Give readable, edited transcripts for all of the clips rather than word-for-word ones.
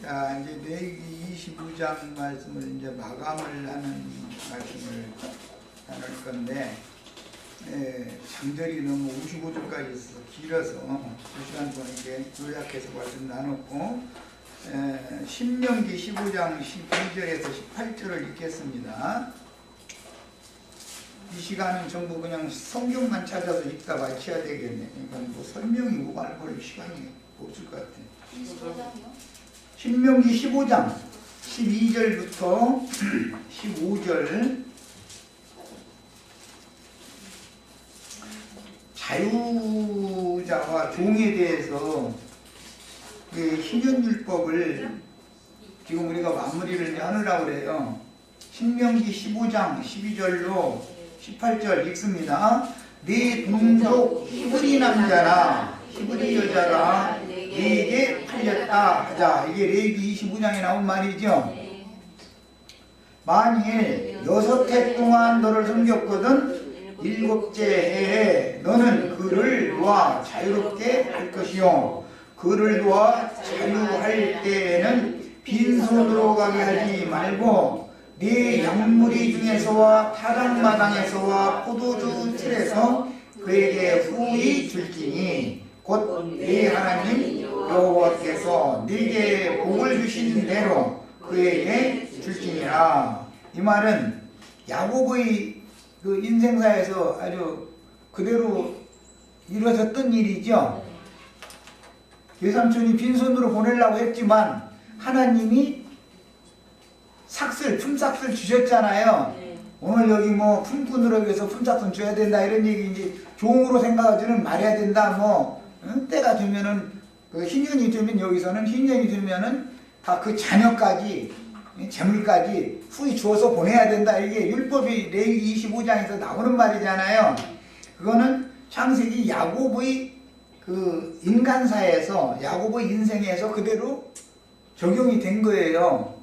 자, 이제 레위기 25장 말씀을 이제 마감을 하는 말씀을 나눌 건데, 장절이 너무 55절까지 있어서 길어서 2시간 동안 이제 요약해서 말씀 나눴고, 신명기 15장 12절에서 18절을 읽겠습니다. 이 시간은 전부 그냥 성경만 찾아서 읽다 마쳐야 되겠네. 그러니까 뭐 설명이 뭐가 걸 시간이 없을 것 같아. 15장이요? 신명기 15장 12절부터 15절. 자유자와 종에 대해서 신현율법을 지금 우리가 마무리를 하느라고 그래요. 신명기 15장 12절로 18절 읽습니다. 네 동족 히브리 남자나 히브리 여자가 네게 팔렸다 하자. 이게 레위기 25장에 나온 말이죠. 만일 6해 동안 너를 섬겼거든 7째 해에 너는 그를 놓아 자유롭게 할 것이요, 그를 놓아 자유할 때에는 빈손으로 가게 하지 말고 네 양무리 중에서와 타작마당에서와 포도주 틀에서 그에게 후히 줄지니 곧 네 하나님 여호와께서 네게 복을 주신 대로 그에게 줄지니라. 이 말은 야곱의 그 인생사에서 아주 그대로 이루어졌던 일이죠. 외삼촌이 빈손으로 보내려고 했지만 하나님이 품삯을 주셨잖아요. 오늘 여기 뭐 품꾼으로 위해서 품삯은 줘야 된다 이런 얘기인지 종으로 생각하지는 말해야 된다 때가 되면은 그 희년이 되면 여기서는 희년이 되면은 다 그 자녀까지 재물까지 후히 주어서 보내야 된다. 이게 율법이 레위기 25장에서 나오는 말이잖아요. 그거는 창세기 야곱의 그 인간사에서 야곱의 인생에서 그대로 적용이 된 거예요.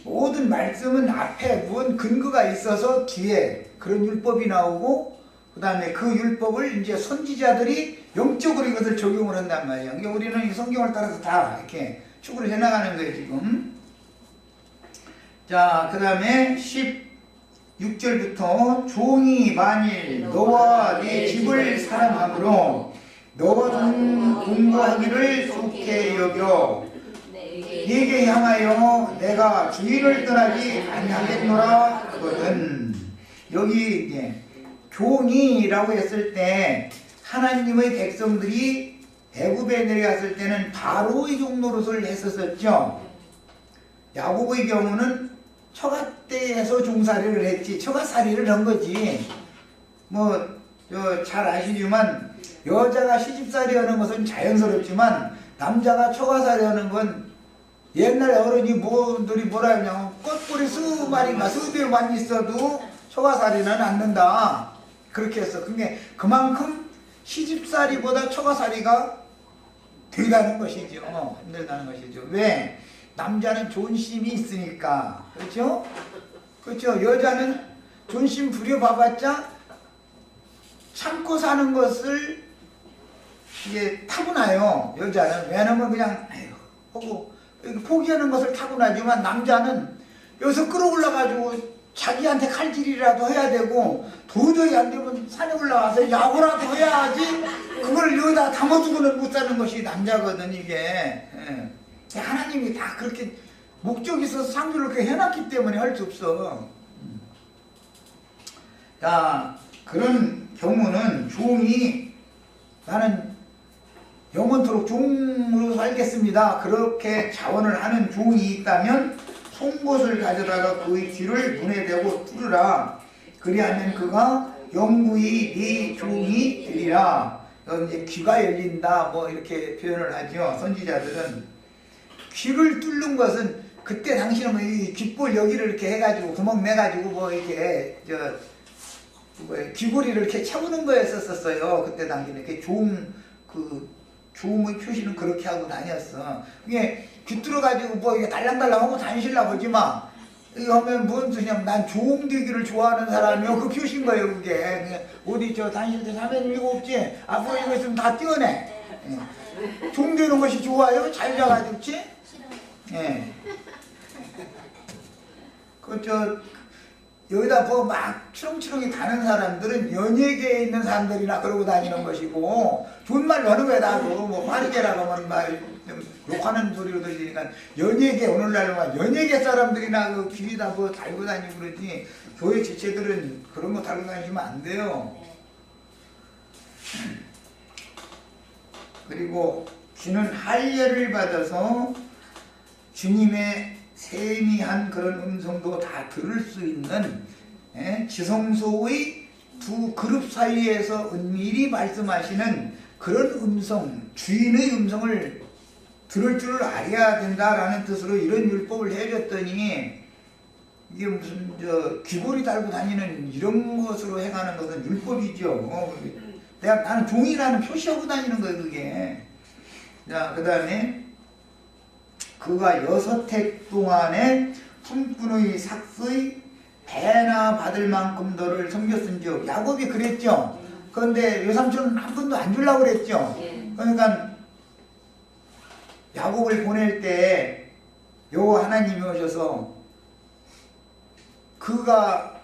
모든 말씀은 앞에 무슨 근거가 있어서 뒤에 그런 율법이 나오고, 그 다음에 그 율법을 이제 선지자들이 영적으로 이것을 적용을 한단 말이에요. 그러니까 우리는 이 성경을 따라서 다 이렇게 추구를 해나가는 거예요, 지금. 자, 그 다음에 16절부터 종이 만일 너와 네 집을 사랑함으로 너와 동거하기를 좋게 여겨 네게 향하여 내가 주인을 떠나지 아니하겠노라 하거든. 여기 이제 종이라고 했을 때 하나님의 백성들이 애굽에 내려갔을 때는 바로의 종노릇을 했었죠. 야곱의 경우는 처갓대에서 종살이를 했지, 처갓살이를 한 거지. 잘 아시지만 여자가 시집살이 하는 것은 자연스럽지만 남자가 처갓살이 하는 건 옛날 어른이 뭐들이 뭐라 하냐면 꽃뿌리 수마리가 수백만 있어도 처갓살이는 않는다 그렇게 했어. 근데 그만큼 시집살이보다 처갓살이가 되다는 것이죠. 힘들다는 것이죠. 왜? 남자는 존심이 있으니까. 그렇죠? 그렇죠. 여자는 존심 부려봐봤자 참고 사는 것을 이게 타고나요. 여자는. 왜냐면 그냥 하고 포기하는 것을 타고나지만 남자는 여기서 끌어올라가지고 자기한테 칼질이라도 해야 되고 도저히 안 되면 산에 올라가서 야구라도 해야지 그걸 여기다 담아두고는 못 사는 것이 남자거든 이게. 하나님이 다 그렇게 목적이 있어서 창조를 그렇게 해놨기 때문에 할 수 없어. 자, 그런 경우는 종이 나는 영원토록 종으로 살겠습니다 그렇게 자원을 하는 종이 있다면 송곳을 가져다가 그의 귀를 문에 대고 뚫으라. 그리하면 그가 영구히 네 종이 되리라. 이제 귀가 열린다 이렇게 표현을 하죠. 선지자들은 귀를 뚫는 것은 그때 당시는 이 귓볼 여기를 이렇게 해가지고 구멍 내가지고 이렇게 귀고리를 이렇게 채우는 거였었어요. 그때 당시는 이렇게 종의 표시는 그렇게 하고 다녔어. 이게 귀뚫어가지고 이게 달랑달랑하고 다니실라 보지 마. 이거 하면 뭔 뜻이냐면 난 종 되기를 좋아하는 사람이요. 그 표시인 거예요, 그게. 어디 다니실 때 사모님 이거 없지? 앞으로 이거 있으면 다 띄워내. 종되는 것이 좋아요? 잘 자가 좋지? 예. 여기다 뭐 막 추렁추렁이 가는 사람들은 연예계에 있는 사람들이나 그러고 다니는 것이고, 좋은 말로 하는 거야, 나도. 뭐, 화르게라고 하면 좀 욕하는 소리로 들리니까, 연예계, 오늘날로 막 연예계 사람들이나 그 귀에다 뭐 달고 다니고 그러지, 교회 지체들은 그런 거 달고 다니시면 안 돼요. 그리고 귀는 할례를 받아서 주님의 세미한 그런 음성도 다 들을 수 있는 지성소의 두 그룹 사이에서 은밀히 말씀하시는 그런 음성, 주인의 음성을 들을 줄 알아야 된다라는 뜻으로 이런 율법을 해줬더니, 이게 무슨 귀걸이 달고 다니는 이런 것으로 행하는 것은 율법이죠. 나는 종이라는 표시하고 다니는 거예요, 그게. 자, 그 다음에 그가 6해 동안에 품꾼의 삭의 배나 받을 만큼 너를 섬겼은즉. 야곱이 그랬죠. 그런데 외삼촌은 한 번도 안 주려고 그랬죠. 그러니까 야곱을 보낼 때 여호와 하나님이 오셔서 그가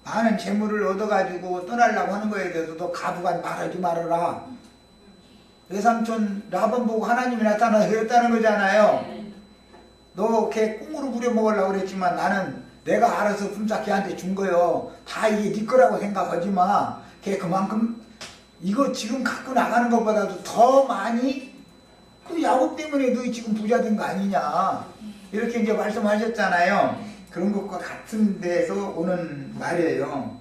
많은 재물을 얻어가지고 떠나려고 하는 거에 대해서도 가부간 말하지 말아라. 외삼촌 라반 보고 하나님이 나타나서 그랬다는 거잖아요. 너 걔 꽁으로 부려 먹으려고 그랬지만 나는 내가 알아서 품삯 걔한테 준 거요. 다 이게 네 거라고 생각하지 마. 걔 그만큼 이거 지금 갖고 나가는 것보다도 더 많이, 그 야곱 때문에 너 지금 부자 된 거 아니냐. 이렇게 이제 말씀하셨잖아요. 그런 것과 같은 데서 오는 말이에요.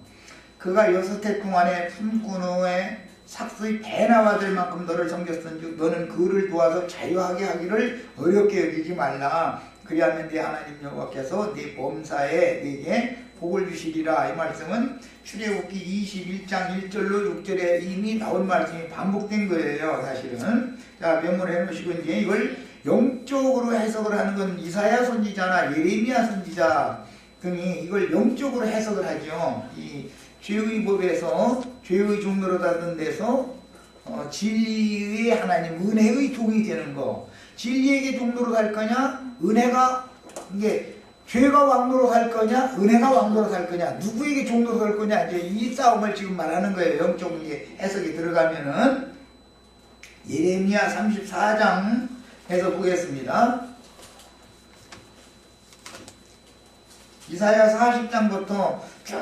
그가 6해 동안에 품꾼의 삭의 배나 받을 만큼 너를 섬겼은즉 너는 그를 도와서 자유하게 하기를 어렵게 여기지 말라. 그리하면 네 하나님 여호와께서 네 범사에 네게 복을 주시리라. 이 말씀은 출애굽기 21장 1절로 6절에 이미 나온 말씀이 반복된 거예요, 사실은. 자, 메모를 해놓으시고 이제 이걸 영적으로 해석을 하는 건 이사야 선지자나 예레미야 선지자 등이 이걸 영적으로 해석을 하죠. 이 죄의 법에서 죄의 종로로 닫는 데서 진리의 하나님, 은혜의 종이 되는 거. 진리에게 종로로 갈 거냐, 은혜가, 이게 죄가 왕로로 갈 거냐, 은혜가 왕로로 갈 거냐, 누구에게 종로로 갈 거냐, 이제 이 싸움을 지금 말하는 거예요. 영적 해석이 들어가면은. 예레미야 34장 해서 보겠습니다. 이사야 40장부터 쭉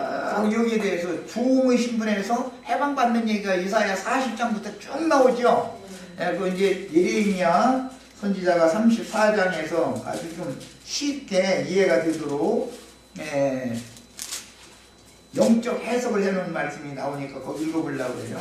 여기에 대해서 종의 신분에서 해방받는 얘기가 이사야 40장부터 쭉 나오죠. 그 이제 예레미야 선지자가 34장에서 아주 좀 쉽게 이해가 되도록 영적 해석을 해놓은 말씀이 나오니까 거기 읽어보려고 해요.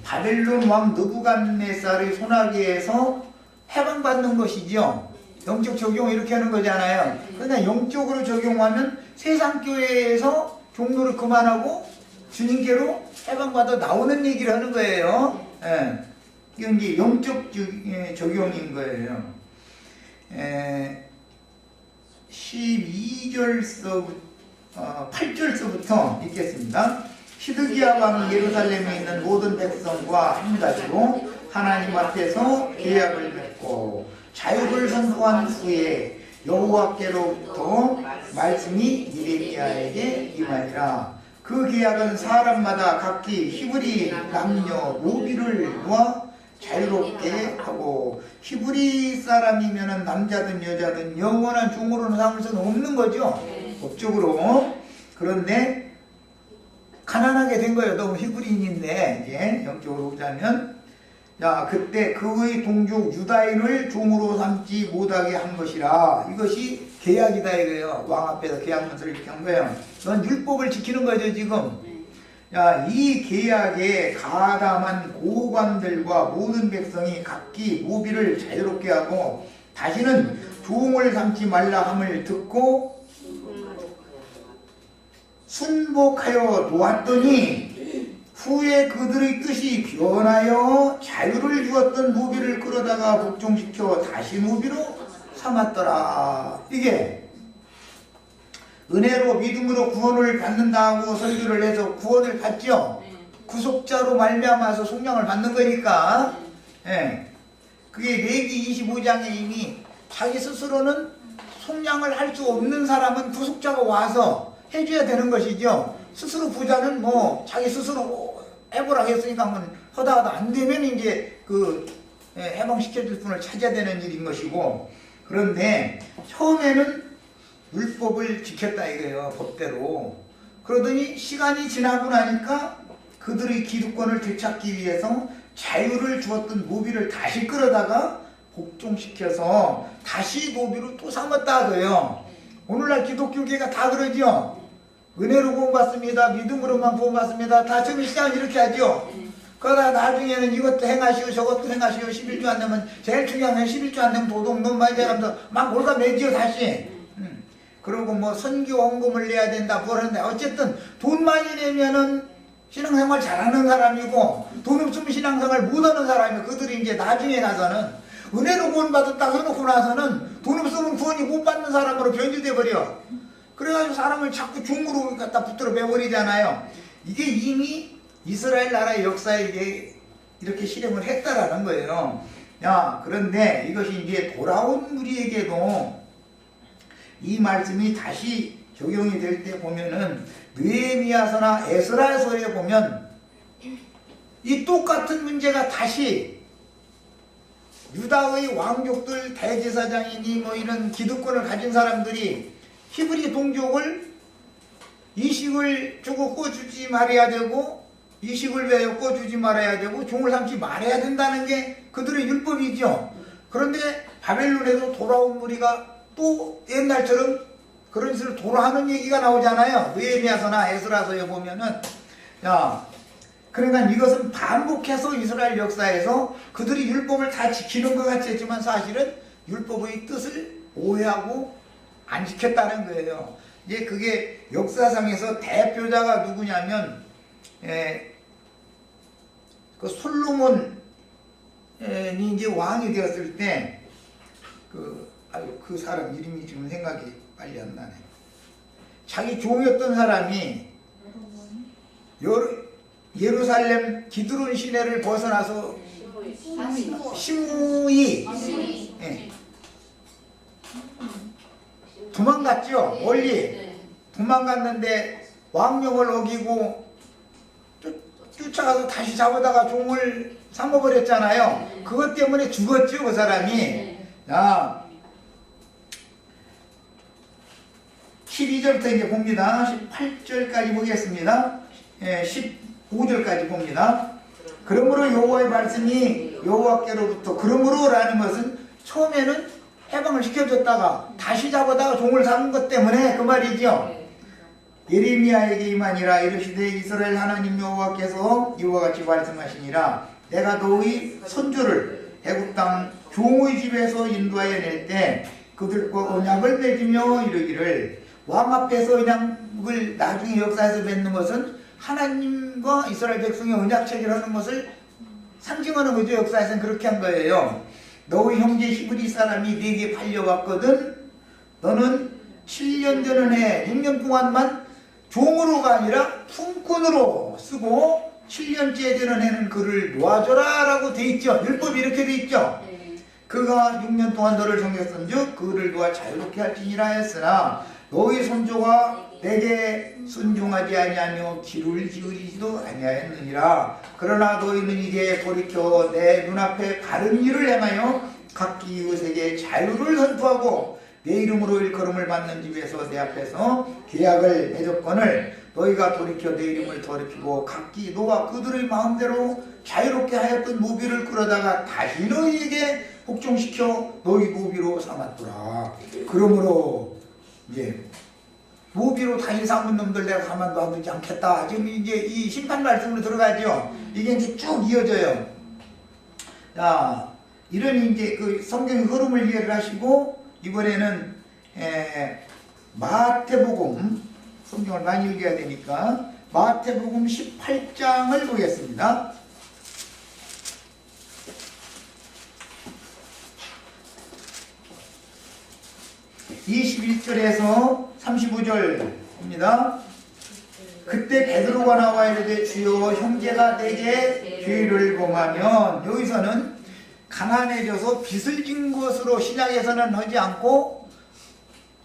바벨론 왕 느부갓네살의 손아귀에서 해방받는 것이죠. 영적 적용 이렇게 하는 거잖아요. 그러나 영적으로 적용하면 세상 교회에서 종로를 그만하고 주님께로 해방받아 나오는 얘기를 하는 거예요. 이건 이제 영적 적용인 거예요. 8절서부터 읽겠습니다. 시드기야 왕이 예루살렘에 있는 모든 백성과 함가지로 하나님 앞에서 계약을 맺고 자유를 선포한 후에 여호와께로부터 말씀이 예레미야에게 임하니라. 그 계약은 사람마다 각기 히브리 남녀 노비를 놓아 자유롭게 하고, 히브리 사람이면 남자든 여자든 영원한 종으로는 삼을 수는 없는 거죠, 법적으로. 그런데 가난하게 된 거예요. 너무 히브리인인데, 이제 영적으로 보자면, 자, 그때 그의 동족 유다인을 종으로 삼지 못하게 한 것이라. 이것이 계약이다 이거예요. 왕 앞에서 계약문서를 이렇게 한 거예요. 넌 율법을 지키는 거죠, 지금. 자, 이 계약에 가담한 고관들과 모든 백성이 각기 노비를 자유롭게 하고 다시는 종을 삼지 말라 함을 듣고 순복하여 놓았더니 후에 그들의 뜻이 변하여 자유를 주었던 노비를 끌어다가 복종시켜 다시 노비로 삼았더라. 이게 은혜로 믿음으로 구원을 받는다고 설교를 해서 구원을 받죠. 구속자로 말미암아서 속량을 받는 거니까. 예. 그게 레위기 25장에 이미 자기 스스로는 속량을 할 수 없는 사람은 구속자가 와서 해줘야 되는 것이죠. 스스로 부자는 뭐 자기 스스로 해보라고 했으니까 한번 하다가도 안 되면 이제 그 해방시켜줄 분을 찾아야 되는 일인 것이고, 그런데 처음에는 율법을 지켰다 이거예요. 법대로. 그러더니 시간이 지나고 나니까 그들의 기득권을 되찾기 위해서 자유를 주었던 노비를 다시 끌어다가 복종시켜서 다시 노비로 또 삼았다 하고요. 오늘날 기독교계가 다 그러죠. 은혜로 구원받습니다. 믿음으로만 구원받습니다. 다 처음에 시작은 이렇게 하죠. 그러다 나중에는 이것도 행하시오 저것도 행하시오 11조 안 되면 제일 중요한 건 11조 안 되면 도둑놈 말이야면서 막 몰아매지요 다시. 그리고 뭐 선교 헌금을 내야 된다 뭘 하는데 어쨌든 돈 많이 내면은 신앙생활 잘하는 사람이고 돈 없으면 신앙생활 못하는 사람이 그들이 이제 나중에 가서는 은혜로 구원받았다고 해놓고 나서는 돈 없으면 구원이 못 받는 사람으로 변질돼 버려. 그래가지고 사람을 자꾸 종으로 갖다 붙들어 매버리잖아요. 이게 이미 이스라엘 나라의 역사에 이게 이렇게 실행을 했다라는 거예요. 야, 그런데 이것이 이제 돌아온 우리에게도 이 말씀이 다시 적용이 될 때 보면은 느헤미야서나 에스라서에 보면 이 똑같은 문제가 다시 유다의 왕족들 대제사장이니 뭐 이런 기득권을 가진 사람들이 히브리 동족을 이식을 주고 꿔주지 말아야 되고 이식을 왜 꿔주지 말아야 되고 종을 삼지 말아야 된다는 게 그들의 율법이죠. 그런데 바벨론에서 돌아온 무리가 또 옛날처럼 그런 식으로 돌아하는 얘기가 나오잖아요. 느헤미야서나 에스라서에 보면은. 야, 그러니까 이것은 반복해서 이스라엘 역사에서 그들이 율법을 다 지키는 것 같이 했지만 사실은 율법의 뜻을 오해하고 안 지켰다는 거예요. 이제 그게 역사상에서 대표자가 누구냐면 그 솔로몬이 이제 왕이 되었을 때 그 사람 이름이 지금 생각이 빨리 안 나네. 자기 종이었던 사람이 예루살렘 기드론 시내를 벗어나서 시므이 도망갔죠. 멀리 도망갔는데 왕명을 어기고 쫓아가서 다시 잡아다가 종을 삼아버렸잖아요. 그것 때문에 죽었죠 그 사람이. 자, 12절부터 이제 봅니다. 18절까지 보겠습니다. 15절까지 봅니다. 그러므로 여호와의 말씀이 여호와께로부터, 그러므로라는 것은 처음에는 해방을 시켜줬다가 다시 잡아다가 종을 삼은 것 때문에 그 말이죠. 예레미야에게 임하니라. 이르시되 이스라엘 하나님 여호와께서 이와 같이 말씀하시니라. 내가 너희 선조를 애굽 땅 종의 집에서 인도하여 낼 때 그들과 언약을 맺으며 이르기를. 왕 앞에서 언약을 나중에 역사에서 맺는 것은 하나님과 이스라엘 백성의 언약 체결하는 것을 상징하는 거죠. 역사에서는 그렇게 한 거예요. 너의 형제 히브리 사람이 네게 팔려왔거든. 너는 7년 되는 해 6년 동안만 종으로가 아니라 품꾼으로 쓰고 7년째 되는 해는 그를 놓아줘라 라고 돼 있죠. 율법이 이렇게 돼 있죠. 그가 6년 동안 너를 정했은즉 그를 놓아 자유롭게 할지니라 했으나 너희 선조가 내게 순종하지 아니하며 귀를 기울이지도 아니하였느니라. 그러나 너희는 이제 돌이켜 내 눈앞에 바른 일을 행하여 각기 이웃에게 자유를 선포하고 내 이름으로 일컬음을 받는 집에서 내 앞에서 계약을 맺었거늘 너희가 돌이켜 내 이름을 더럽히고 각기 너와 그들의 마음대로 자유롭게 하였던 노비를 끌어다가 다시 너희에게 복종시켜 너희 노비로 삼았더라. 그러므로 이제 노비로 다시 삼은 놈들 내가 가만 놔두지 않겠다. 지금 이제 이 심판 말씀으로 들어가죠. 이게 이제 쭉 이어져요. 자, 이런 이제 그 성경 흐름을 이해를 하시고 이번에는 마태복음, 성경을 많이 읽어야 되니까 마태복음 18장을 보겠습니다. 21절에서 35절입니다. 그때 베드로가 나와 이르되 주여 형제가 내게 죄를 범하면, 여기서는 가난해져서 빚을 진 것으로 신약에서는 하지 않고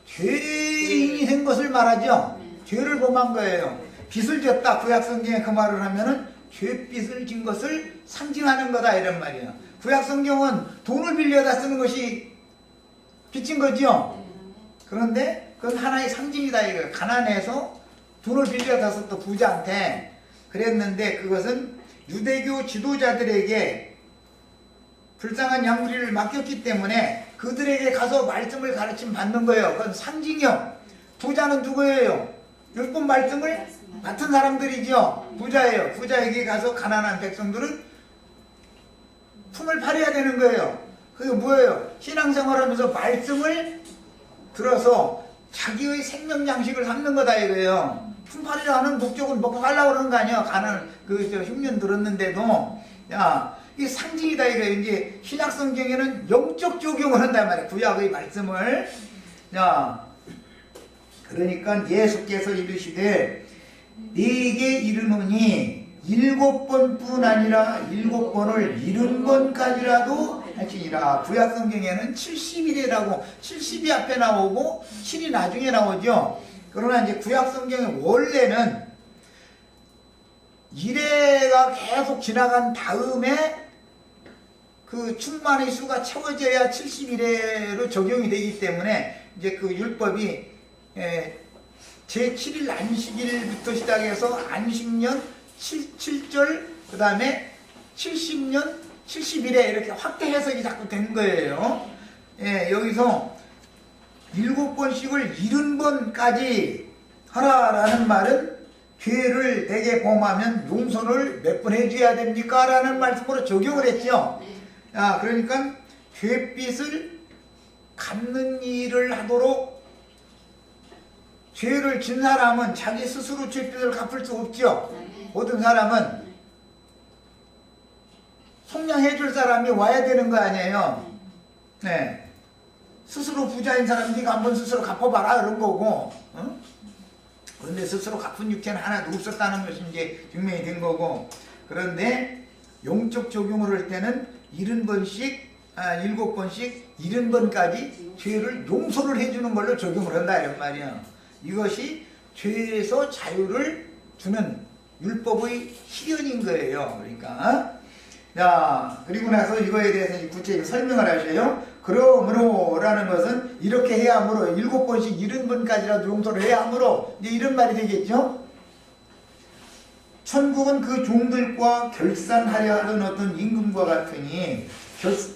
죄인이 된 것을 말하죠. 죄를 범한 거예요. 빚을 졌다, 구약성경에 그 말을 하면은 죄빚을 진 것을 상징하는 거다 이런 말이에요. 구약성경은 돈을 빌려다 쓰는 것이 빚진 거죠. 그런데 그건 하나의 상징이다 이거예요. 가난해서 돈을 빌려다 썼던 부자한테 그랬는데, 그것은 유대교 지도자들에게 불쌍한 양무리를 맡겼기 때문에 그들에게 가서 말씀을 가르침 받는 거예요. 그건 상징이요. 부자는 누구예요? 율법 말씀을 맡은 사람들이죠. 부자예요. 부자에게 가서 가난한 백성들은 품을 팔아야 되는 거예요. 그게 뭐예요? 신앙생활하면서 말씀을 들어서 자기의 생명 양식을 삼는 거다 이거예요. 품팔이라 하는 목적은 먹고 살라고 그러는 거 아니야. 가난 흉년 들었는데도. 야, 이게 상징이다 이거예요. 이제 신약 성경에는 영적 적용을 한단 말이에요. 구약의 말씀을. 야, 그러니까 예수께서 이르시되 네게 이르노니 7번뿐 아니라 7번을 70번까지라도 할지니라. 구약 성경에는 70일이라고 70이 앞에 나오고 7이 나중에 나오죠. 그러나 이제 구약 성경의 원래는 이래가 계속 지나간 다음에 그 충만의 수가 채워져야 70일에로 적용이 되기 때문에 이제 그 율법이 제7일 안식일부터 시작해서 안식년 7절 그 다음에 70년 70일에 이렇게 확대 해석이 자꾸 된 거예요. 여기서 7번씩을 70번까지 하라라는 말은 죄를 대개 범하면 용서를 몇 번 해줘야 됩니까? 라는 말씀으로 적용을 했죠. 그러니까 죄빚을 갚는 일을 하도록, 죄를 진 사람은 자기 스스로 죄빚을 갚을 수 없죠. 모든 사람은 속량해 줄 사람이 와야 되는 거 아니에요. 네. 스스로 부자인 사람이 네가 한번 스스로 갚아봐라 그런 거고, 그런데 스스로 갚은 육체는 하나도 없었다는 것이 이제 증명이 된 거고, 그런데 영적 적용을 할 때는 70번씩, 7번씩 70번까지 죄를 용서를 해주는 걸로 적용을 한다 이런 말이야. 이것이 죄에서 자유를 주는 율법의 실현인 거예요. 그러니까 자, 그리고 나서 이거에 대해서 구체적으로 설명을 하셔요. 그러므로 라는 것은 이렇게 해야 하므로 7번씩 70번까지라도 용서를 해야 하므로 이제 이런 말이 되겠죠. 천국은 그 종들과 결산하려 하던 어떤 임금과 같으니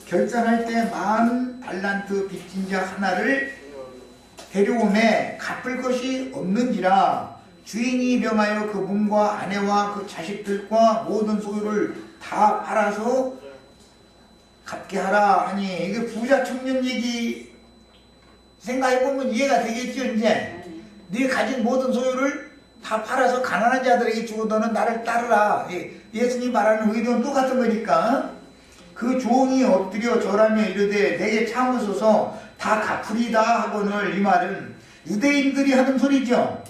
결산할 때 10,000달란트 빚진 자 하나를 데려오매 갚을 것이 없는지라 주인이 병하여 그 몸과 아내와 그 자식들과 모든 소유를 다 팔아서 갚게 하라 하니, 이게 부자 청년 얘기 생각해보면 이해가 되겠죠. 이제 네 가진 모든 소유를 다 팔아서 가난한 자들에게 주고 너는 나를 따르라. 예수님 말하는 의도는 똑같은 거니까. 그 종이 엎드려 절하며 이르되 내게 참으소서 다 갚으리다 하거늘. 이 말은 유대인들이 하는 소리죠.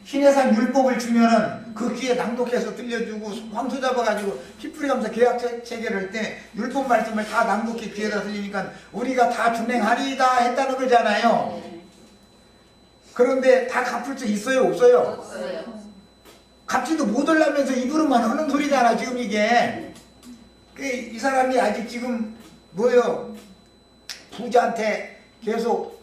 신해산 율법을 주면은 그 귀에 낭독해서 들려주고 황소 잡아가지고 피풀이하면서 계약 체결할 때 율법 말씀을 다 낭독해 귀에다 들리니까 우리가 다 준행하리다 했다는 거잖아요. 그런데 다 갚을 수 있어요? 없어요? 없어요. 갚지도 못하려면서 입으로만 하는 소리잖아 지금 이게. 이 사람이 아직 지금 뭐예요? 부자한테 계속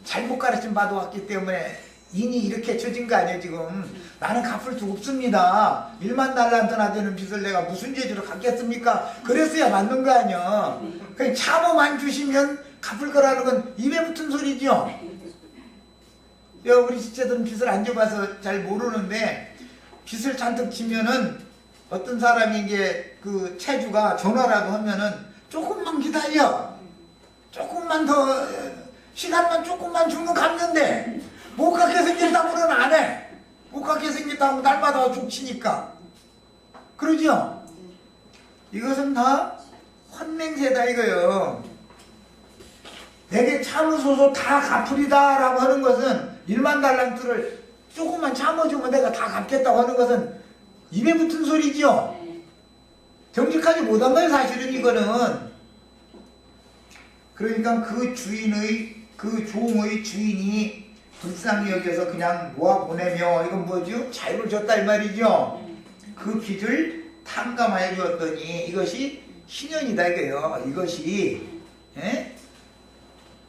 잘못 가르침 받아왔기 때문에 인이 이렇게 처진 거 아니에요 지금. 나는 갚을 수 없습니다. 10,000달란트나 되는 빚을 내가 무슨 죄지로 갚겠습니까? 그랬어야 맞는 거 아니야. 그냥 참음만 주시면 갚을 거라는 건 입에 붙은 소리죠. 우리 지체들은 빚을 안 줘봐서 잘 모르는데, 빚을 잔뜩 지면은 어떤 사람이 이제 그 채주가 전화라도 하면은 조금만 기다려, 조금만 더 시간만 조금만 주면 갚는데 못 갚게 생겼다고는 안 해. 못 갚게 생겼다고 날마다 죽치니까. 그러죠? 이것은 다 헌맹세다 이거요. 내게 참으소서 다 갚으리다 라고 하는 것은 10,000달란트를 조금만 참아주면 내가 다 갚겠다고 하는 것은 입에 붙은 소리지요. 정직하지 못한 거예요, 사실은 이거는. 그러니까 그 주인의, 그 종의 주인이 불쌍히 여겨서 그냥 놓아 보내며, 이건 뭐죠? 자유를 줬다 이 말이죠. 그 빚을 탕감하여 주었더니 이것이 신현이다 이거예요. 이것이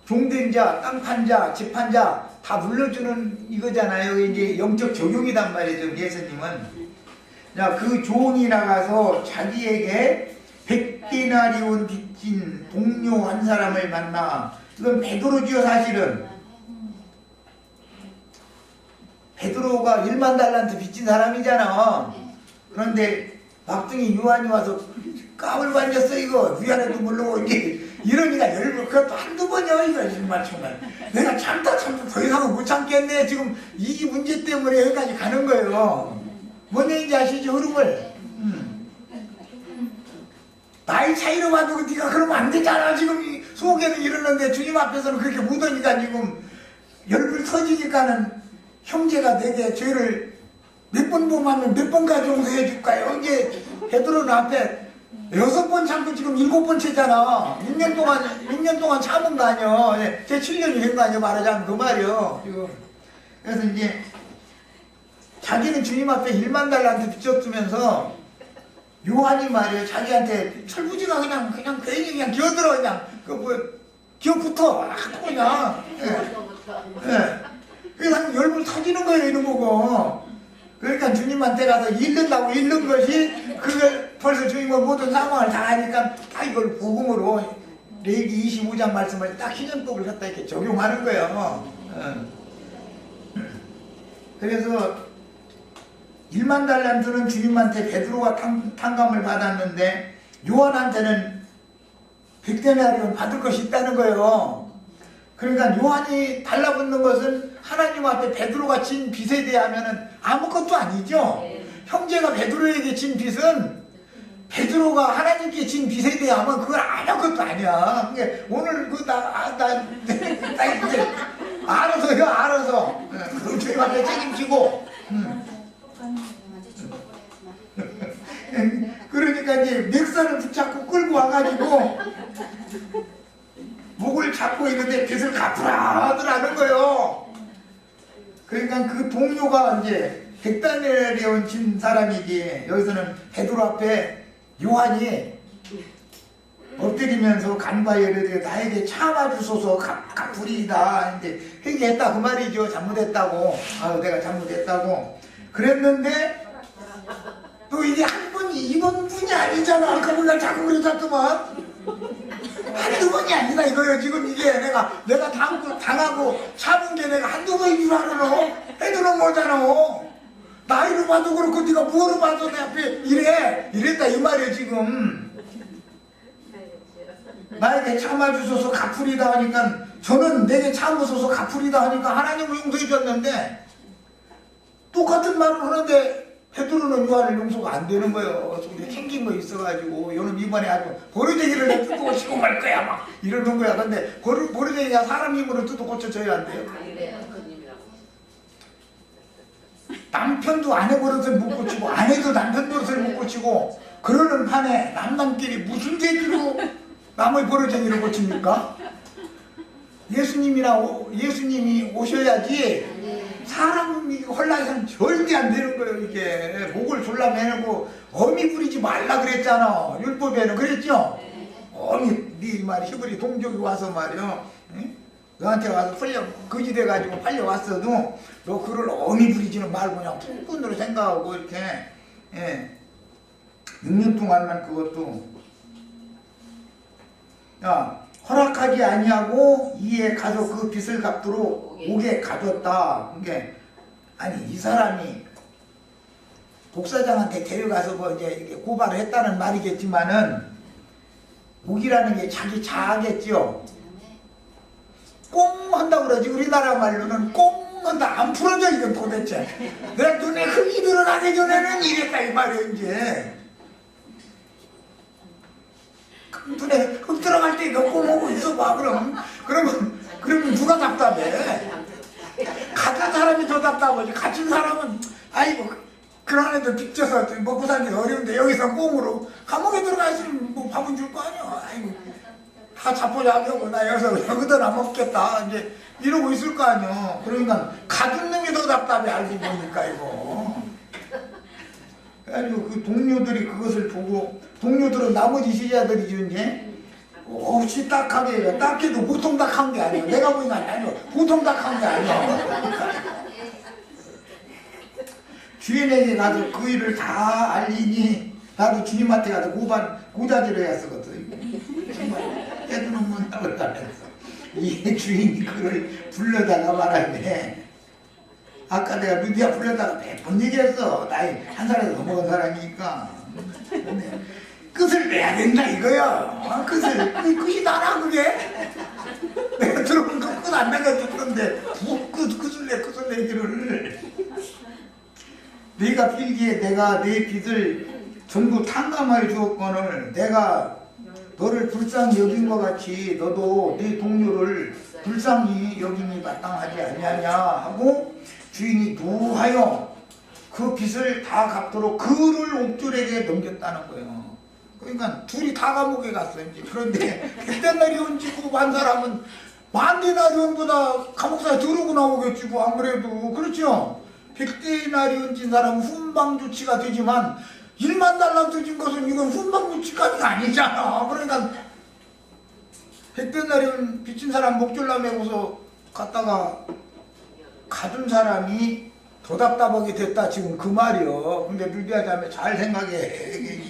종된 자, 땅 판 자, 집 판 자 다 물려주는 이거잖아요. 이제 영적 적용이단 말이죠. 예수님은. 자, 그 종이 나가서 자기에게 100데나리온 빚진 동료 한 사람을 만나. 이건 베드로지요, 사실은. 베드로가 1만 달란트 빚진 사람이잖아. 그런데 막둥이 요한이 와서 까불 반졌어 이거. 위안에도 모르고 이제 이러니까 열불. 그것도 한두 번이야 이거. 정말 내가 참다 더 이상은 못 참겠네. 지금 이 문제 때문에 여기까지 가는 거예요. 뭔 얘기인지 아시죠? 흐름을. 나이 차이로 봐도 네가 그러면 안 되잖아. 지금 속에는 이러는데 주님 앞에서는 그렇게 묻으니까 지금 열불 터지니까는 형제가 내게 죄를 몇 번 범하면 몇 번까지 용서해 줄까요? 이제 베드로는 앞에 6번 참고 지금 7번째잖아. 6년 동안 참은 거 아니야. 제 7년이 된 거 아니야. 말하자면 그 말이요. 지금. 그래서 이제 자기는 주님 앞에 1만 달란트 빚졌으면서 요한이 말이에요. 자기한테 철부지가 그냥 괜히 그냥 기어들어 그냥 기어붙어 그냥. 그래서 열불 터지는 거예요. 이런 거고. 그러니까 주님한테 가서 잃는다고 잃는 것이 그걸 벌써 주님은 모든 상황을 다 하니까 딱 이걸 복음으로 레위기 25장 말씀을 딱 희년법을 갖다 이렇게 적용하는 거예요. 그래서 1만 달란트는 주님한테 베드로가 탕감을 받았는데 요한한테는 100데나리온 받을 것이 있다는 거예요. 그러니까 요한이 달라붙는 것은 하나님 앞에 베드로가 진 빚에 대하면 아무것도 아니죠. 형제가 베드로에게 진 빚은 베드로가 하나님께 진 빚에 대하면 그건 아무것도 아니야. 그러니까 오늘 이제 알아서 그 주님 앞에 책임지고. 그러니까 이제 멱살을 붙잡고 끌고 와가지고 목을 잡고 있는데 빚을 갚으라 하더라는 거예요. 그러니까 그 동료가 이제 100데나리온 진 사람이지. 여기서는 베드로 앞에 요한이 엎드리면서 간과히 이르되 나에게 참아주소서 갚으리이다 이제 회개했다 그 말이죠. 잘못했다고. 아유 내가 잘못했다고 그랬는데 또 이게 한 번이 이번 분이 아니잖아. 그분을 자꾸 그러셨더만. 한두 번이 아니다 이거예요. 지금 이게 내가 당하고 참은 게 내가 한두 번인 줄 알아. 해두는 거잖아. 나이로 봐도 그렇고 네가 뭐로 봐도 내 앞에 이랬다 이 말이에요. 지금 나에게 참아주소서 갚으리다 하니까 저는 내게 참으소서 갚으리다 하니까 하나님을 용서해 줬는데 똑같은 말을 하는데 베드로는 요한을 용서가 안 되는 거예요. 속에 생긴 거 있어가지고 요놈 이번에 아주 버르쟁이를 내 뜯고 치고 말 거야 막 이러는 거야. 근데 버르쟁이가 사람 힘으로 뜯어 고쳐줘야 안 돼요. 남편도 아내 버릇을 못 고치고 아내도 남편 버릇을 못 고치고 그러는 판에 남남끼리 무슨 재주로 남의 버르쟁이를 고칩니까? 예수님이 오셔야지. 사람이 헐라해서는 절대 안 되는 거예요. 이게 목을 졸라매고 어미 부리지 말라 그랬잖아. 율법에는 그랬죠. 어미 네 말이 히브리 동족이 와서 말이요. 너한테 와서 거짓돼가지고 팔려왔어도 너 그걸 어미 부리지는 말고 그냥 풍분으로 생각하고 이렇게 6년 동안만 그것도 허락하지 아니하고 이에 가서 그 빚을 갚도록 옥에 가뒀다. 그게 아니 이 사람이 독사장한테 데려가서 뭐 이제 이렇게 고발을 했다는 말이겠지만은 옥이라는 게 자기 자아겠죠. 꽁 한다고 그러지. 우리나라 말로는 꽁 한다. 안 풀어져 이건 도대체. 내가 눈에 흙이 들어가기 전에는 이랬다 이 말이에요. 이제 눈에 흙 들어갈 때 이거 꽁 오고 있어 봐. 그러면 누가 답답해? 가짜 사람이 더 답답하지. 갇힌 사람은 아이고 그런 애들 빚져서 먹고 살기 어려운데 여기서 꽁으로 감옥에 들어가 있으면 뭐 밥은 줄 거 아니야. 아이고 다 자포자기하고 나 여기다 먹겠다 이제 이러고 있을 거 아니야. 그러니까 가둔 놈이 더 답답해 알고 보니까 이거. 그래가지고 그 동료들이 그것을 보고 동료들은 나머지 시자들이죠 이제 없이 딱하게 딱해도 보통 딱한 게 아니야. 내가 보니까 아니야. 보통 딱한 게 아니야. 주인에게 가서 그 일을 다 알리니 나도 주님한테 가서 고자질을 해야 쓰거든. 정말 깨드는 문답을 가면서 이 주인이 그걸 불러다가 말하네. 아까 내가 루디아 불러다가 몇 번 얘기했어. 나이 한 살에서 넘어간 사람이니까. 끝을 내야 된다 이거야. 끝이 나라 그게. 내가 들어본 거 끝 안 내가 듣던데 끝을 내기를. 네가 필기에 내가 내 빚을 전부 탕감하여 주었거늘 내가 너를 불쌍히 여긴 것 같이 너도 네 동료를 불쌍히 여김이 마땅하지 아니하냐 하고 주인이 노하여 그 빚을 다 갚도록 그를 옥졸에게 넘겼다는 거예요. 그러니까 둘이 다 감옥에 갔어요. 이제. 그런데 백대나리온 지고 만 사람은 만대나리온보다 감옥사에 들어오고 나오겠지 뭐 안 그래도. 그렇죠? 백대나리온 진 사람은 훈방조치가 되지만 1만 달란트 진 것은 이건 훈방조치까지가 아니잖아. 그러니까 백대나리온 빚진 사람 목졸라 메고서 갔다가 가둔 사람이 더 답답하게 됐다 지금 그 말이요. 근데 루디아 자매 잘 생각해.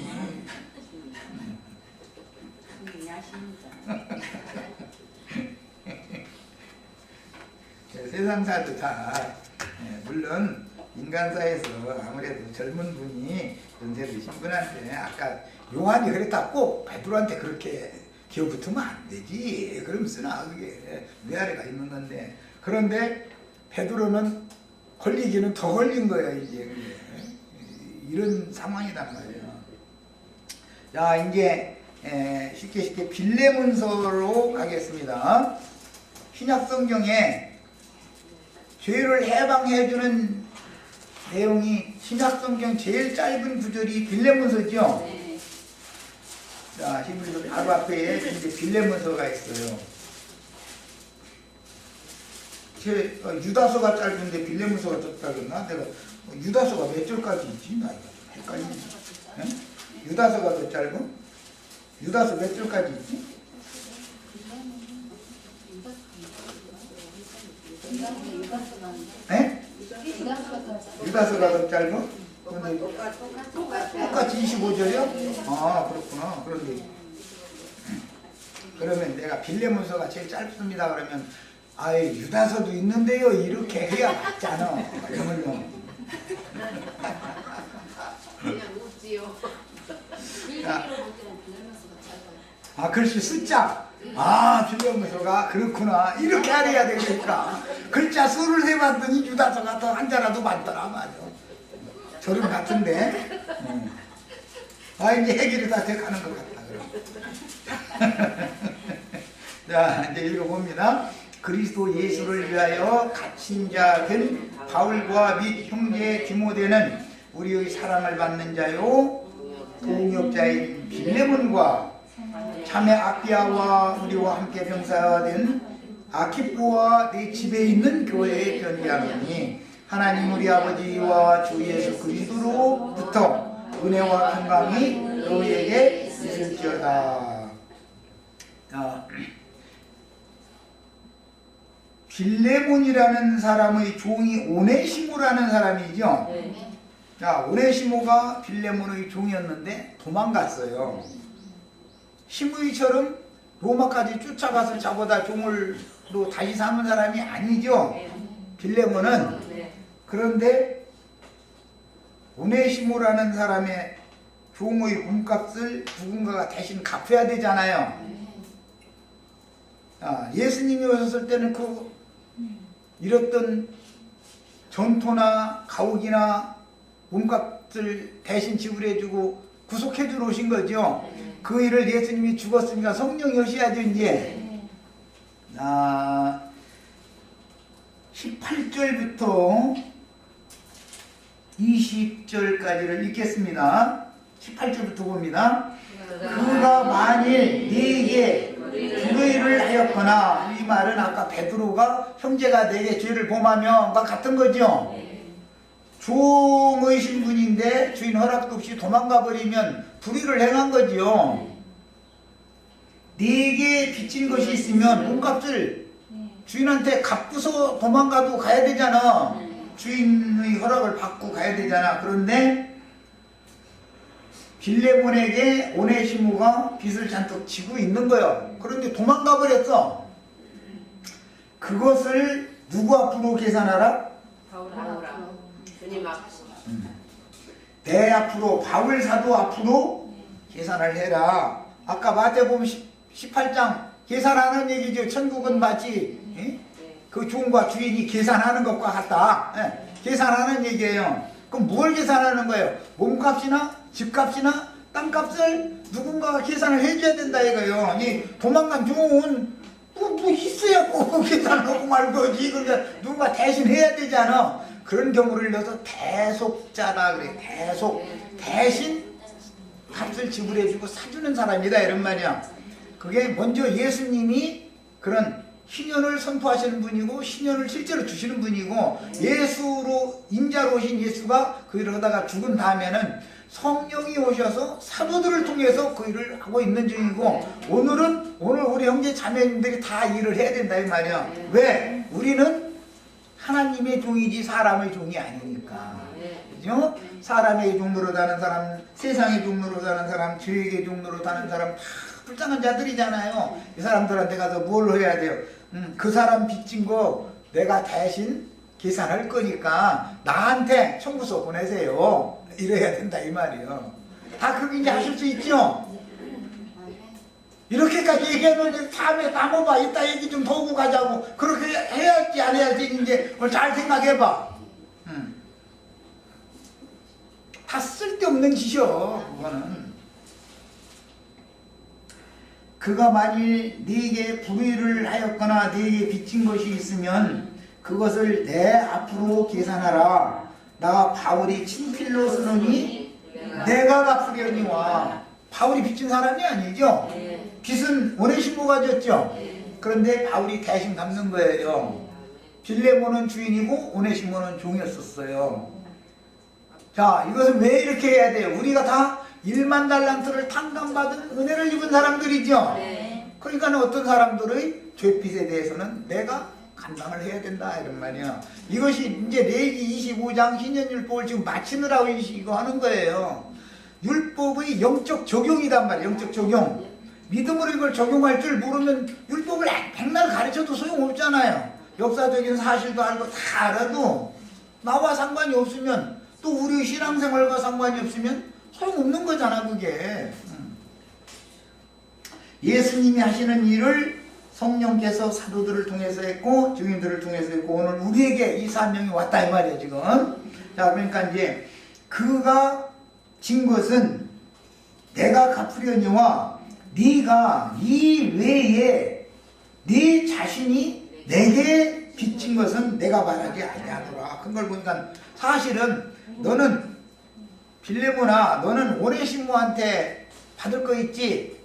세상사도 다 물론 인간사에서 아무래도 젊은 분이 연세 드신 분한테 아까 요한이 그랬다 꼭 베드로한테 그렇게 기어붙으면 안 되지. 그럼 쓰나 그게 위아래가 있는 건데. 그런데 베드로는 걸리기는 더 걸린 거야 이제. 이런 상황이단 말이에요. 자 이제 쉽게 빌레몬서로 가겠습니다. 신약성경에 죄를 해방해주는 내용이 신약성경 제일 짧은 구절이 빌레몬서죠. 자 히브리서 바로 앞에 이제 빌레몬서가 있어요. 유다서가 짧은데 빌레몬서가 짧다 그랬나? 내가 유다서가 몇 절까지 있지? 나 이거 좀 헷갈리네. 유다서가 더 짧아? 유다서 몇 절까지 있지? 네? 유다서가 더 짧아? 똑같이 25절이요? 아 그렇구나. 그런데 그러면 내가 빌레몬서가 제일 짧습니다 그러면 아예 유다서도 있는데요 이렇게 해야 맞잖아. 그러면요. 그냥 웃지요. 아 글씨 숫자. 아 빌레몬서가 그렇구나. 이렇게 해야 되니까 글자 수를 세봤더니 유다서가 더 한자라도 많더라. 맞아. 저름 같은데. 아 이제 해결이 다 돼가는 것 같다. 그럼. 자 이제 읽어봅니다. 그리스도 예수를 위하여 갇힌 자 된 바울과 및 형제 디모데는 우리의 사랑을 받는 자요 동역자인 빌레몬과 자매 아피아와 우리와 함께 병사된 아키포와 내 집에 있는 교회에 편지하노니 하나님 우리 아버지와 주 예수 그리스도로부터 은혜와 평강이 너희에게 있을지어다. 빌레몬이라는 사람의 종이 오네시모라는 사람이죠. 자, 오네시모가 빌레몬의 종이었는데 도망갔어요. 시므이처럼 로마까지 쫓아가서 잡아다 종으로 다시 삼은 사람이 아니죠. 빌레몬은. 그런데 오네시모라는 사람의 종의 몸값을 누군가가 대신 갚아야 되잖아요. 예수님이 오셨을 때는 그 잃었던 전토나 가옥이나 몸값을 대신 지불해주고 구속해주러 오신 거죠. 그 일을 예수님이 죽었으니까 성령이 오셔야죠 이제. 18절부터 20절까지를 읽겠습니다. 18절부터 봅니다. 그가 만일 네게 불의를 하였거나, 이 말은 아까 베드로가 형제가 내게 죄를 범하면과 같은 거죠. 종의 신분인데 주인 허락도 없이 도망가 버리면 불의를 행한 거지요. 네게 빚진 것이 있으면 몸값을 주인한테 갚고서 도망가도 가야 되잖아. 주인의 허락을 받고 가야 되잖아. 그런데 빌레몬에게 오네시모가 빚을 잔뜩 지고 있는 거예요. 그런데 도망가 버렸어. 그것을 누구 앞으로 계산하라? 바울아. 주님 앞. 내 앞으로, 바울 사도 앞으로 계산을 해라. 아까 마태복음 18장 계산하는 얘기죠. 천국은 마치 그 종과 주인이 계산하는 것과 같다. 계산하는 얘기예요. 그럼 뭘 계산하는 거예요? 몸값이나 집값이나 땅값을 누군가가 계산을 해줘야 된다 이거예요. 이 도망간 종은 뭐 있어야 뭐 계산하고 말거지. 그러니까 누군가 대신 해야 되잖아. 그런 경우를 넣어서 대속자라 그래. 대신 값을 지불해주고 사주는 사람이다 이런 말이야. 그게 먼저 예수님이 그런 신년을 선포하시는 분이고 신년을 실제로 주시는 분이고, 예수로 인자로 오신 예수가 그 일을 하다가 죽은 다음에는 성령이 오셔서 사도들을 통해서 그 일을 하고 있는 중이고, 오늘 우리 형제 자매님들이 다 일을 해야 된다 이 말이야. 왜? 우리는 하나님의 종이지 사람의 종이 아니니까. 그죠? 사람의 종로로 사는 사람, 세상의 종로로 사는 사람, 죄의 종로로 사는 사람 다 불쌍한 자들이잖아요. 이 사람들한테 가서 뭘 해야 돼요? 그 사람 빚진 거 내가 대신 계산할 거니까 나한테 청구서 보내세요. 이래야 된다 이 말이에요. 다 그렇게 이제 하실 수 있죠? 이렇게까지 얘기하면 다음에 남아봐. 이따 얘기 좀 더 오고 가자고. 그렇게 해야 할지 안 해야 할지 이제 잘 생각해봐. 다 쓸데없는 짓이요 그거는. 그가 만일 네게 불의를 하였거나 네게 빚진 것이 있으면 그것을 내 앞으로 계산하라. 나 바울이 친필로 쓰노니 내가 갚으려니와. 바울이 빚진 사람이 아니죠. 빚은 오네시모가 졌죠. 그런데 바울이 대신 갚는 거예요. 빌레몬은 주인이고 오네시모는 종이었었어요. 자, 이것은 왜 이렇게 해야 돼요? 우리가 다 1만 달란트를 탕감받은 은혜를 입은 사람들이죠. 그러니까 어떤 사람들의 죄빚에 대해서는 내가 감당을 해야 된다 이런 말이야. 이것이 이제 레위기 25장 신년율법을 지금 마치느라고 이거 하는 거예요. 율법의 영적 적용이란 말이에요. 영적 적용. 믿음으로 이걸 적용할 줄 모르면 율법을 백날 가르쳐도 소용없잖아요. 역사적인 사실도 알고 다 알아도 나와 상관이 없으면, 또 우리 신앙생활과 상관이 없으면 소용없는 거잖아 그게. 예수님이 하시는 일을 성령께서 사도들을 통해서 했고 증인들을 통해서 했고, 오늘 우리에게 이 사명이 왔다 이 말이에요 지금. 자, 그러니까 이제 그가 진 것은 내가 갚으려니와 네가 네 외에 네 자신이 내게 빚진 것은 내가 말하지 아니하노라. 그걸 보니까 사실은 너는 빌레몬아, 너는 오네시모한테 받을 거 있지?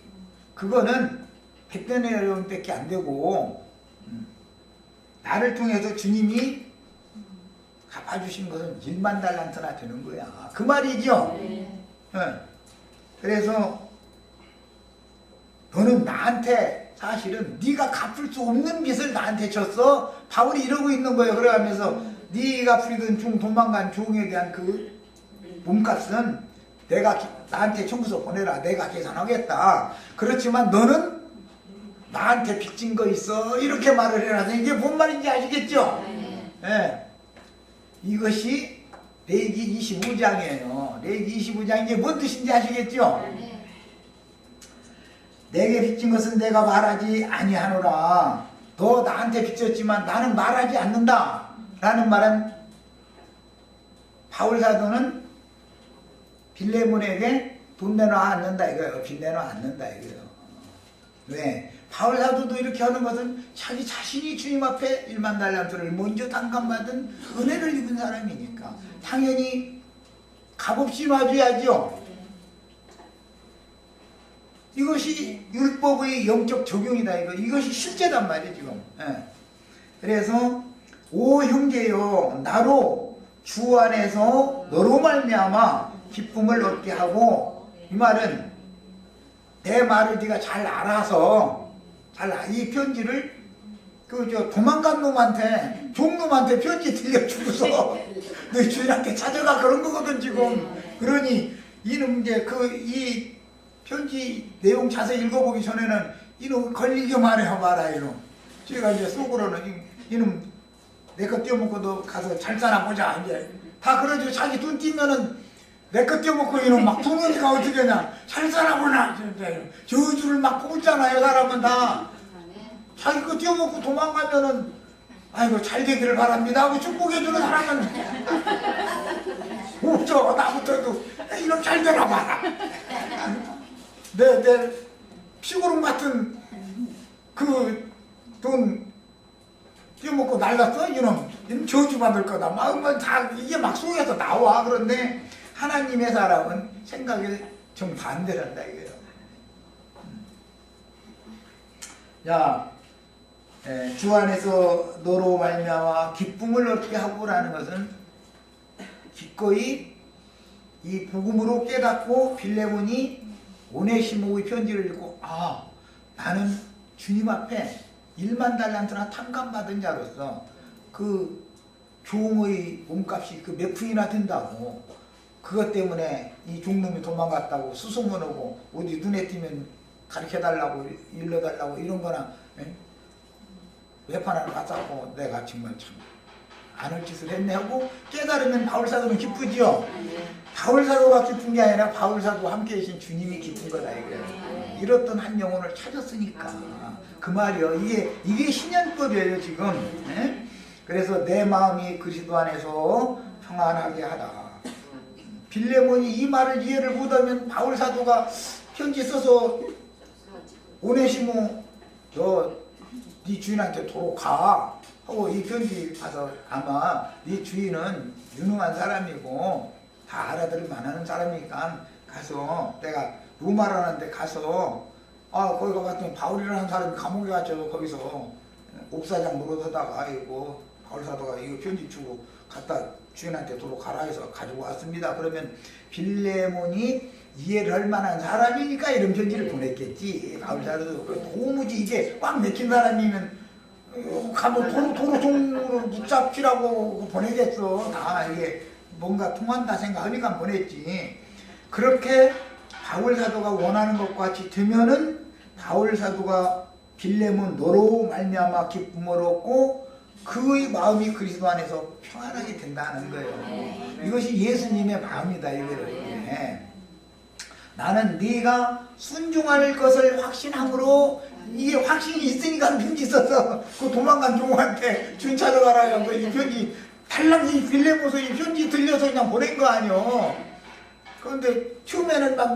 그거는 100데나리온밖에 안 되고 나를 통해서 주님이 갚아주신 것은 1만 달란트나 되는 거야. 그 말이죠. 그래서 너는 나한테 사실은 네가 갚을 수 없는 빚을 나한테 졌어. 바울이 이러고 있는 거예요. 그래가면서 네가 부리던 중 도망간 종에 대한 그 몸값은 내가 나한테 청구서 보내라. 내가 계산하겠다. 그렇지만 너는 나한테 빚진 거 있어. 이렇게 말을 해라. 이게 뭔 말인지 아시겠죠? 네. 이것이 레위기 25장이에요. 레위기 25장 이게 뭔 뜻인지 아시겠죠? 내게 빚진 것은 내가 말하지 아니하노라. 너 나한테 빚졌지만 나는 말하지 않는다 라는 말은 바울 사도는 빌레몬에게 돈 내놔 않는다 이거예요. 빚 내놔 않는다 이거예요. 왜? 바울 사도도 이렇게 하는 것은 자기 자신이 주님 앞에 1만 달란트를 먼저 당감받은 은혜를 입은 사람이니까 당연히 값없이 놔줘야죠. 이것이 율법의 영적 적용이다. 이것이 실제단 말이에요 지금. 예. 그래서 오 형제여 나로 주 안에서 너로 말미암아 기쁨을 얻게 하고, 이 말은 내 말을 네가 잘 알아서 이 편지를 도망간 놈한테 종놈한테 편지 들려주고서 너희 주인한테 찾아가 그런 거거든 지금. 그러니 이놈 이제 이 편지 내용 자세히 읽어보기 전에는 이놈 걸리게 말해봐라 이놈. 제가 이제 속으로는 이놈 내 거 떼어먹고 너 가서 잘 살아보자 이제 다 그러죠. 자기 돈 띄면은 내 거 떼어먹고 이놈 막 부르니까 어떻게 하냐. 잘 살아보나 저주를 막 뽑잖아요. 사람은 다 자기 거 떼어먹고 도망가면은 아이고 잘 되기를 바랍니다 하고 축복해주는 사람은 없죠. 나부터도 이놈 잘 되나 봐라. 내 피고름 같은 그 돈 떼어먹고 날랐어? 이놈 저주 받을 거다. 마음은 다 이게 막 속에서 나와. 그런데 하나님의 사람은 생각이 정반대란다 이거예요. 자, 주 안에서 너로 말미암아 기쁨을 얻게 하고라는 것은 기꺼이 이 복음으로 깨닫고 빌레몬이 오네시모의 편지를 읽고 나는 주님 앞에 1만 달란트나 탕감받은 자로서 그 종의 몸값이 몇 푼이나 된다고, 그것 때문에 이 종놈이 도망갔다고 수소문 오고 어디 눈에 띄면 가르쳐달라고 일러달라고 이런 거나 외판 하나 갖다고 내가 정말 참 안 할 짓을 했네 하고 깨달으면 바울사도는 기쁘지요. 바울사도가 기쁜 게 아니라 바울사도와 함께 계신 주님이 기쁜 거다 이거예요. 이렇던 한 영혼을 찾았으니까 그 말이요. 이게 신연법이에요 지금. 그래서 내 마음이 그리스도 안에서 평안하게 하다. 빌레몬이 이 말을 이해를 못하면 바울사도가 편지 써서 오네시모 네 주인한테 도로 가 하고 이 편지 가서 아마 네 주인은 유능한 사람이고 다 알아들을 만한 사람이니까 가서 내가 로마라는데 가서 거기 가봤더니 바울이라는 사람이 감옥에 갇혀서 거기서 옥사장 노릇하다가 아이고 바울사도가 이거 편지 주고 갖다 주인한테 도로 가라 해서 가지고 왔습니다. 그러면 빌레몬이 이해를 할 만한 사람이니까 이런 편지를 보냈겠지. 바울사도도 도무지 이게 꽉 맥힌 사람이면 가면 도로 종로를 붙잡히라고 보내겠어. 다 이게 뭔가 통한다 생각하니까 보냈지. 그렇게 바울사도가 원하는 것과 같이 되면은 바울사도가 빌레몬 너로 말미암아 기쁨을 얻고 그의 마음이 그리스도 안에서 평안하게 된다는 거예요. 이것이 예수님의 마음이다 이거예요. 나는 네가 순종할 것을 확신함으로, 이게 확신이 있으니까 편지 써서 그 도망간 종한테 준 찾아가라고 이 편지 달랑 이 빌레몬서 이 편지 들려서 그냥 보낸 거 아니요. 그런데 처음에는 막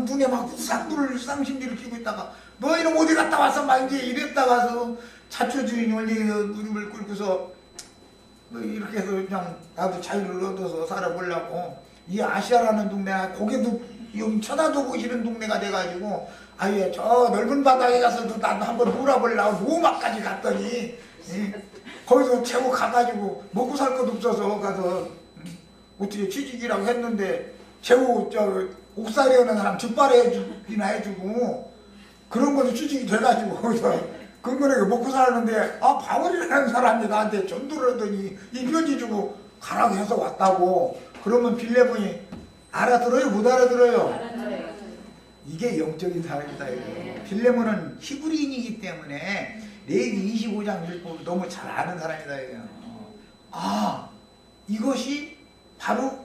눈에 막 쌍심지를 끼고 있다가 너 이놈 어디 갔다 왔어 막 이제 이랬다가서 자초주인이 원래 무릎을 꿇고서 뭐 이렇게 해서 그냥 나도 자유를 얻어서 살아보려고 이 아시아라는 동네가 고개도 여기 쳐다도 보시는 동네가 돼가지고 아예 저 넓은 바닥에 가서도 나도 한번 놀아보려고 로마까지 갔더니 거기서 최고 가가지고 먹고 살 것도 없어서 가서 어떻게 취직이라고 했는데 최고 옥살이 오는 사람 뒷발이나 해주고 그런 거도 취직이 돼가지고 거기서 근거에 먹고 살았는데 바울이라는 사람이 나한테 전도를 하더니 이 편지 주고 가라고 해서 왔다고. 그러면 빌레몬이 알아들어요? 못 알아들어요? 이게 영적인 사람이다. 빌레몬은 히브리인이기 때문에 레위기 25장 율법을 너무 잘 아는 사람이다. 이것이 바로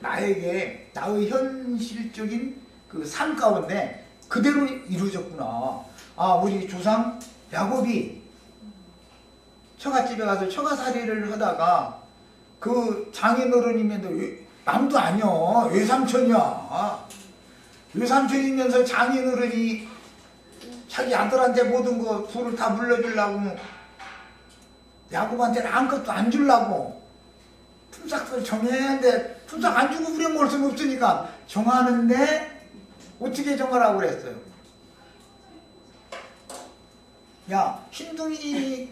나의 현실적인 그 삶 가운데 그대로 이루어졌구나. 우리 조상 야곱이 처갓집에 가서 처가살이를 하다가 그 장인어른이면서 남도 아니야. 외삼촌이야. 외삼촌이면서 장인어른이 자기 아들한테 모든 거 부를 다 물려주려고 야곱한테는 아무것도 안 주려고 품삯을 정했는데 품삯 안 주고 우리 먹을 수는 없으니까 정하는데 어떻게 정하라고 그랬어요? 야, 흰둥이끼리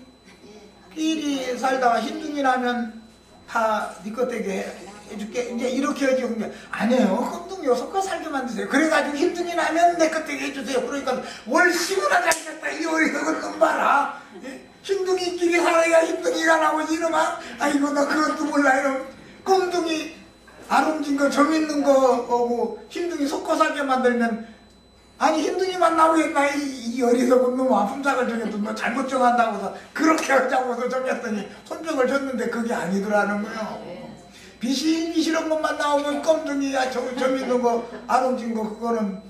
살다가 흰둥이 나면 다 네 것 되게 해줄게. 이제 이렇게 하지. 근데 아니에요. 흰둥이요. 섞어 살게 만드세요. 그래가지고 흰둥이 나면 내 것 되게 해주세요. 그러니까 월시구나 잘겠다. 이 어리석은 놈 봐라. 흰둥이끼리 살아야 흰둥이가 나오지 이놈아. 아이고 나 그것도 몰라 이놈. 검둥이 아름진 거 점 있는 거하고 흰둥이 섞어 살게 만들면 아니 흰둥이만 나오겠나 이 어리석은 놈아. 품삯을 정해도 너 잘못 정한다고서 그렇게 하자고서 정했더니 손병을 줬는데 그게 아니더라는 거예요. 비실비실한 것만 나오면 껌둥이야 점 있는 거 아름진 거 그거는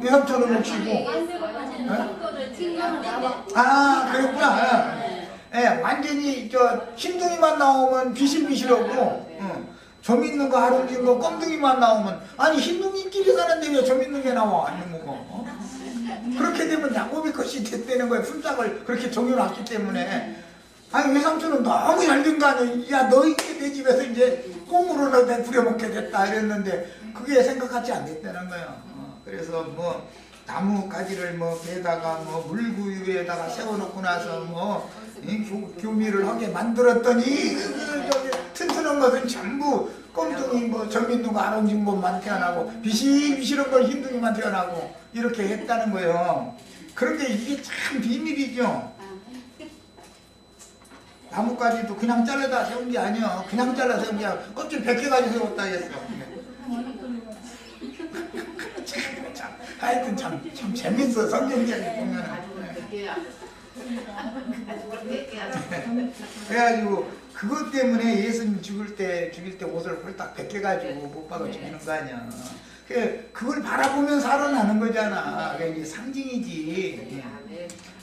외삼촌을 놓치고 아 그랬구나. 예, 완전히 저 흰둥이만 나오면 비실비실하고 점 있는 거 아름진 거 껌둥이만 나오면 아니 흰둥이끼리 사는데 왜 점 있는 게 나와 안 먹어. 그렇게 되면 야곱이 것이 됐다는 거예요. 품삯을 그렇게 정해놨기 때문에. 아니 외삼촌은 너무 잘된 거 아니야. 야 너 이제 내 집에서 이제 꽁으로 너 부려먹게 됐다 이랬는데 그게 생각같이 안 됐다는 거예요. 그래서 뭐 나무가지를 뭐 매다가 뭐 물구유에다가 세워놓고 나서 뭐 교미를 하게 만들었더니 저기 튼튼한 것은 전부 껌둥이 뭐 점 있는 거 아름진 것만 태어나고 비실비실한 걸 흰둥이만 태어나고 이렇게 했다는 거예요. 그런데 이게 참 비밀이죠. 나뭇가지도 그냥 잘라다 세운 게 아니야. 그냥 잘라 세운 게 아니야. 껍질 100개까지 세웠다 했어. 하여튼 참 재밌어. 성경책에 보면. 그래가지고 그것 때문에 예수님 죽일 때 옷을 홀딱 벗겨가지고 못 박아 죽이는 거 아니야. 그걸 바라보면 살아나는 거잖아. 그게 이제 상징이지.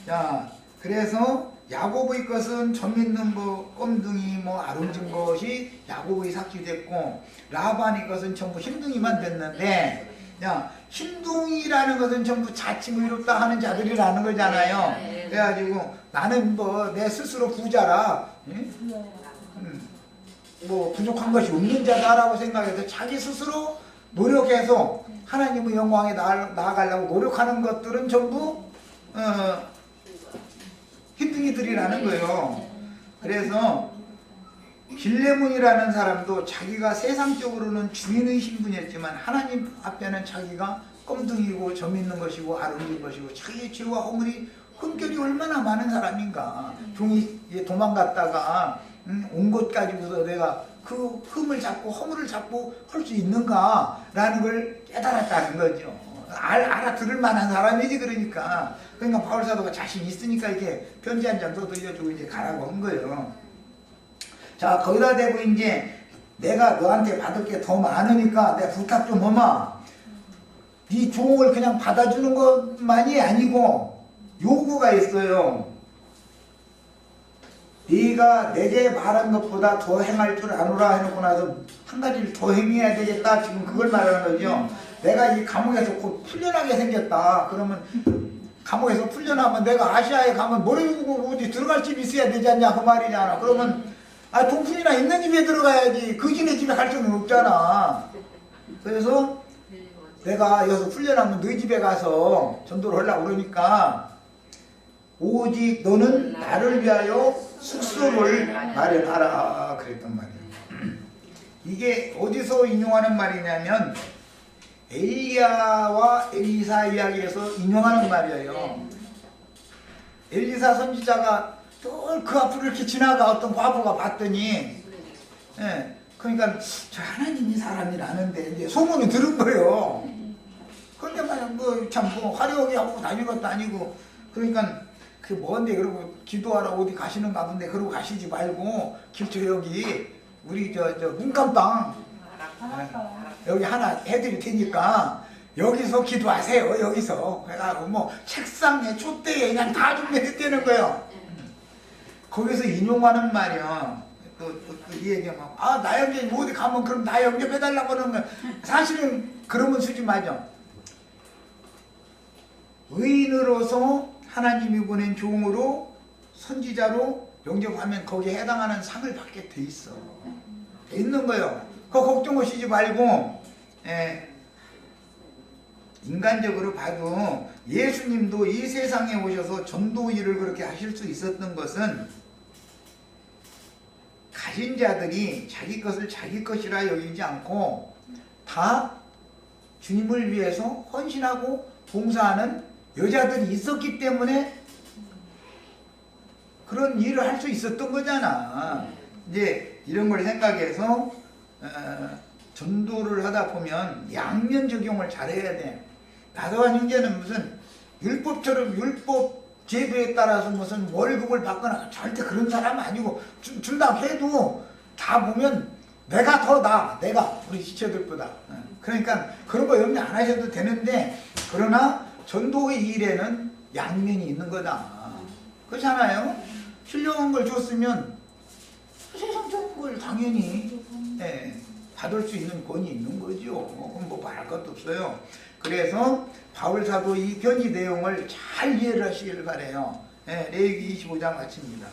자, 그래서 야곱의 것은 점 있는 거, 껌둥이 뭐 아름진 것이 야곱의 삭이 됐고 라반의 것은 전부 흰둥이만 됐는데 야, 흰둥이라는 것은 전부 자칭 의롭다 하는 자들이라는 거잖아요. 그래가지고 나는 뭐 내 스스로 부자라 뭐 부족한 것이 없는 자다라고 생각해서 자기 스스로 노력해서 하나님의 영광에 나아가려고 노력하는 것들은 전부 흰둥이들이라는 거예요. 그래서 빌레몬이라는 사람도 자기가 세상적으로는 주인의 신분이었지만 하나님 앞에는 자기가 껌둥이고 점 있는 것이고 아름진 것이고 자기의 죄와 허물이 흠결이 얼마나 많은 사람인가. 종이 도망갔다가 온 것 가지고서 내가 그 흠을 잡고 허물을 잡고 할 수 있는가라는 걸 깨달았다는 거죠. 알아들을 만한 사람이지. 그러니까 바울사도가 자신 있으니까 이렇게 편지 한 장 더 돌려주고 이제 가라고 한 거예요. 자, 거기다 대고 이제 내가 너한테 받을 게 더 많으니까 내가 부탁 좀 하마. 네 종을 그냥 받아주는 것만이 아니고 요구가 있어요. 네가 내게 말한 것보다 더 행할 줄 아노라 해놓고 나서 한 가지를 더 행해야 되겠다. 지금 그걸 말하는 거죠. 내가 이 감옥에서 곧 풀려나게 생겼다. 그러면 감옥에서 풀려나면 내가 아시아에 가면 모래국으로 어디 들어갈 집이 있어야 되지 않냐 그 말이잖아. 그러면 동fun이나 있는 집에 들어가야지 그지네 집에 갈 수는 없잖아. 그래서 내가 여기서 풀려나면 너희 집에 가서 전도를 하려고 그러니까 오직 너는 나를 위하여 숙소를 마련하라 그랬단 말이에요. 이게 어디서 인용하는 말이냐면 엘리야와 엘리사 이야기에서 인용하는 말이에요. 엘리사 선지자가 또 그 앞으로 이렇게 지나가 어떤 과부가 봤더니 그러니까 저 하나님이 사람이라는데 이제 소문이 들은 거예요. 그런데 말이야 뭐 화려하게 하고 다니는 것도 아니고 그러니까 그 뭔데 그러고 기도하러 어디 가시는가 본데 그러고 가시지 말고 길초 여기 우리 저 문감방 여기 하나 해드릴 테니까 여기서 기도하세요. 여기서 그래가지고 뭐 책상에 촛대에 그냥 다 준비했다는 거예요. 거기서 인용하는 말이야. 이 얘기하면 나영재 어디 가면 그럼 나 영접해달라고 하는 거야. 사실은 그러면 수지 맞아. 의인으로서 하나님이 보낸 종으로 선지자로 영접하면 거기에 해당하는 상을 받게 돼 있어. 돼 있는 거예요. 그거 걱정하시지 말고 인간적으로 봐도 예수님도 이 세상에 오셔서 전도 일을 그렇게 하실 수 있었던 것은 가진 자들이 자기 것을 자기 것이라 여기지 않고 다 주님을 위해서 헌신하고 봉사하는 여자들이 있었기 때문에 그런 일을 할 수 있었던 거잖아. 이제 이런 걸 생각해서 전도를 하다 보면 양면 적용을 잘해야 돼. 나도한 형제는 무슨 율법처럼 율법 제도에 따라서 무슨 월급을 받거나 절대 그런 사람 아니고 준다 해도 다 보면 내가 더 나아. 내가 우리 지체들보다. 그러니까 그런 거 염려 안 하셔도 되는데 그러나 전도의 일에는 양면이 있는 거다. 그렇잖아요. 훌륭한 걸 줬으면 세상 좋은 걸 당연히 받을 수 있는 권이 있는 거죠. 그럼 뭐 말할 것도 없어요. 그래서 바울 사도 이 편지 내용을 잘 이해를 하시길 바래요. 레위기 25장 마칩니다.